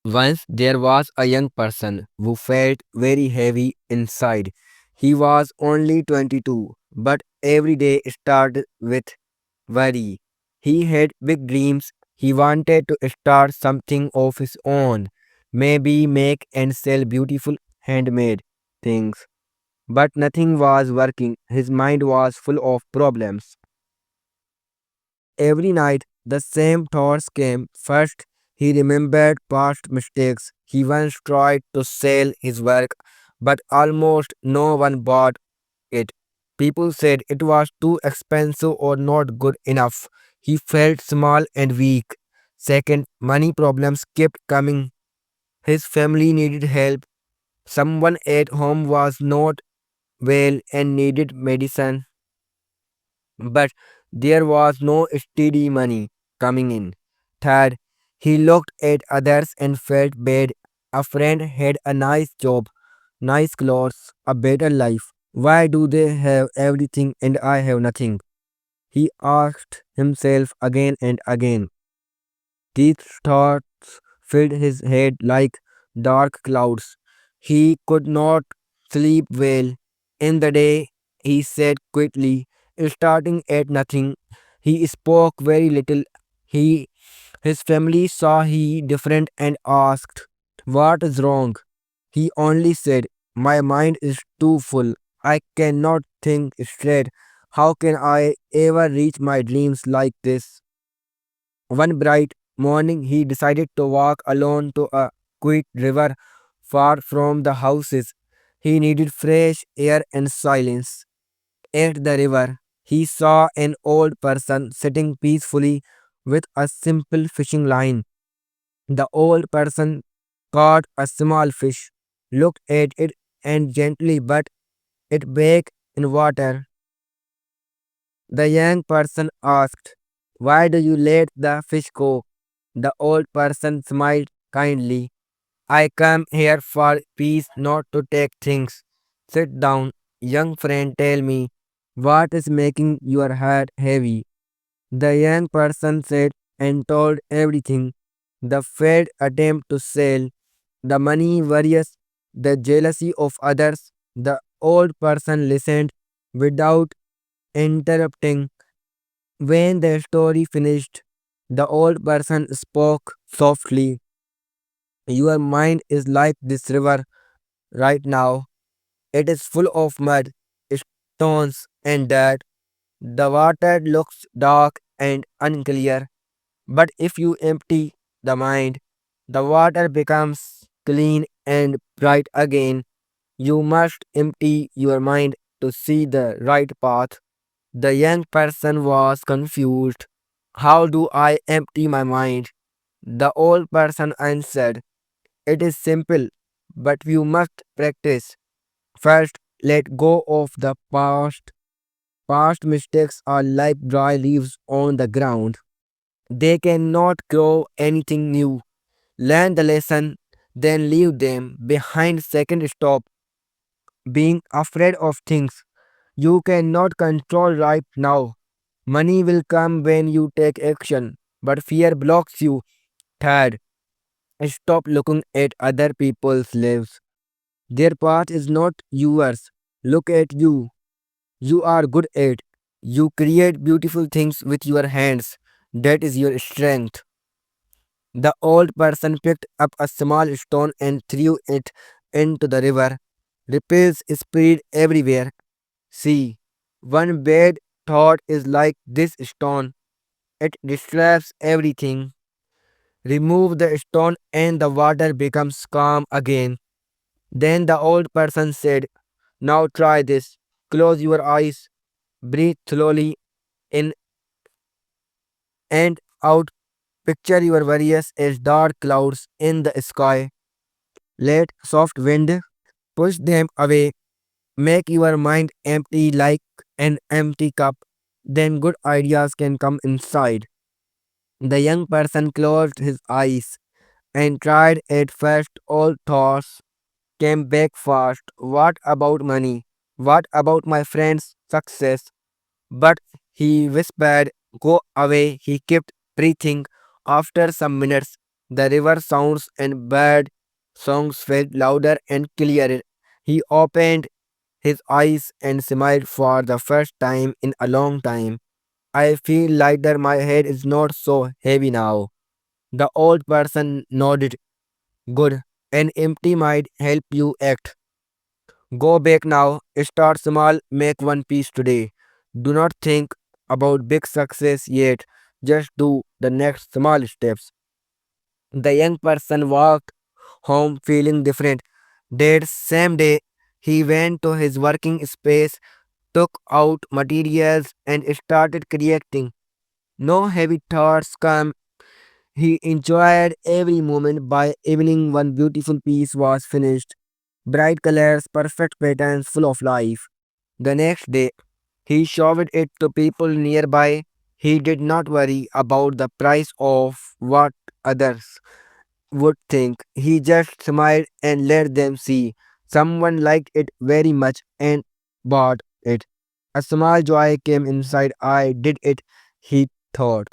Once there was a young person who felt very heavy inside. He was only 22, but every day started with worry. He had big dreams. He wanted to start something of his own, maybe make and sell beautiful handmade things. But nothing was working. His mind was full of problems. Every night, the same thoughts came. First, he remembered past mistakes. He once tried to sell his work, but almost no one bought it. People said it was too expensive or not good enough. He felt small and weak. Second, money problems kept coming. His family needed help. Someone at home was not well and needed medicine, but there was no steady money coming in. Third, he looked at others and felt bad. A friend had a nice job, nice clothes, a better life. Why do they have everything and I have nothing? He asked himself again and again. These thoughts filled his head like dark clouds. He could not sleep well. In the day, he said quickly, starting at nothing. He spoke very little. He His family saw he different and asked, "What is wrong?" He only said, "My mind is too full. I cannot think straight. How can I ever reach my dreams like this?" One bright morning, he decided to walk alone to a quiet river far from the houses. He needed fresh air and silence. At the river, he saw an old person sitting peacefully with a simple fishing line. The old person caught a small fish, looked at it, and gently put it back in water. The young person asked, "Why do you let the fish go?" The old person smiled kindly. "I come here for peace, not to take things. Sit down, young friend, tell me, what is making your heart heavy?" The young person said and told everything: the failed attempt to sell, the money worries, the jealousy of others. The old person listened without interrupting. When the story finished, the old person spoke softly. "Your mind is like this river right now. It is full of mud, stones, and dirt. The water looks dark and unclear. But if you empty the mind, the water becomes clean and bright again. You must empty your mind to see the right path." The young person was confused. "How do I empty my mind?" The old person answered, "It is simple, but you must practice. First, let go of the past. Past mistakes are like dry leaves on the ground. They cannot grow anything new. Learn the lesson, then leave them behind. Second, stop being afraid of things you cannot control right now. Money will come when you take action, but fear blocks you. Third, stop looking at other people's lives. Their path is not yours. Look at you. You are good at. You create beautiful things with your hands. That is your strength." The old person picked up a small stone and threw it into the river. Ripples spread everywhere. "See, one bad thought is like this stone. It disturbs everything. Remove the stone and the water becomes calm again." Then the old person said, "Now try this. Close your eyes, breathe slowly in and out. Picture your worries as dark clouds in the sky. Let soft wind push them away. Make your mind empty like an empty cup. Then good ideas can come inside." The young person closed his eyes and tried. At first. All thoughts came back fast. What about money? What about my friend's success? But he whispered, "Go away." He kept breathing. After some minutes, The river sounds and bird songs felt louder and clearer. He opened his eyes and smiled for the first time in a long time. I feel lighter, my head is not so heavy now. The old person nodded. Good. An empty mind help you act. Go back now. Start small. Make one piece today. Do not think about big success yet. Just do the next small steps. The young person walked home feeling different. That same day, he went to his working space, took out materials, and started creating. No heavy thoughts come. He enjoyed every moment. By evening, one beautiful piece was finished. Bright colors, perfect patterns, full of life. The next day, he showed it to people nearby. He did not worry about the price of what others would think. He just smiled and let them see. Someone liked it very much and bought it. A small joy came inside. I did it, he thought.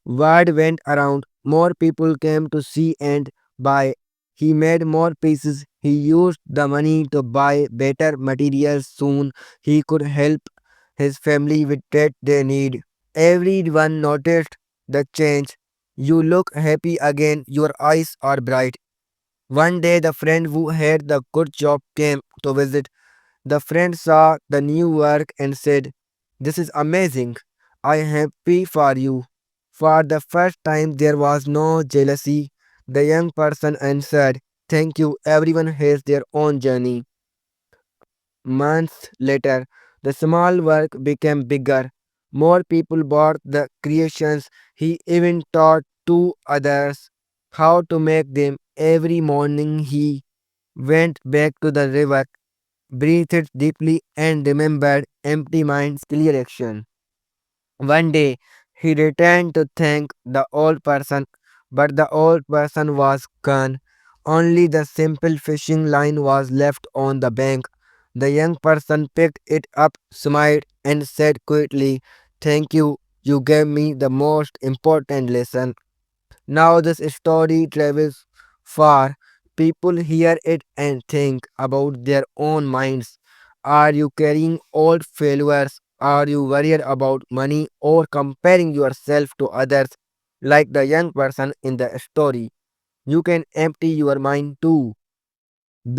Word went around. More people came to see and buy. He made more pieces. He used the money to buy better materials. Soon he could help his family with that they need. Everyone noticed the change. You look happy again. Your eyes are bright. One day the friend who had the good job came to visit. The friend saw the new work and said, "This is amazing. I am happy for you." For the first time, there was no jealousy. The young person answered, "Thank you. Everyone has their own journey." Months later, the small work became bigger. More people bought the creations. He even taught two others how to make them. Every morning, he went back to the river, breathed deeply, and remembered empty minds, clear action. One day, he returned to thank the old person, but the old person was gone. Only the simple fishing line was left on the bank. The young person picked it up, smiled, and said quietly, "Thank you. You gave me the most important lesson." Now this story travels far. People hear it and think about their own minds. Are you carrying old failures? Are you worried about money or comparing yourself to others like the young person in the story? You can empty your mind too.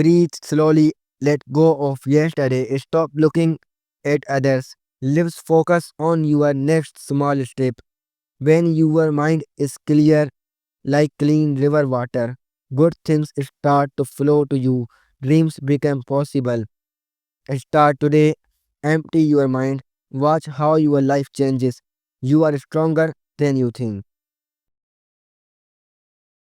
Breathe slowly, let go of yesterday, stop looking at others. Live focus on your next small step. When your mind is clear, like clean river water, good things start to flow to you. Dreams become possible. Start today. Empty your mind. Watch how your life changes. You are stronger than you think.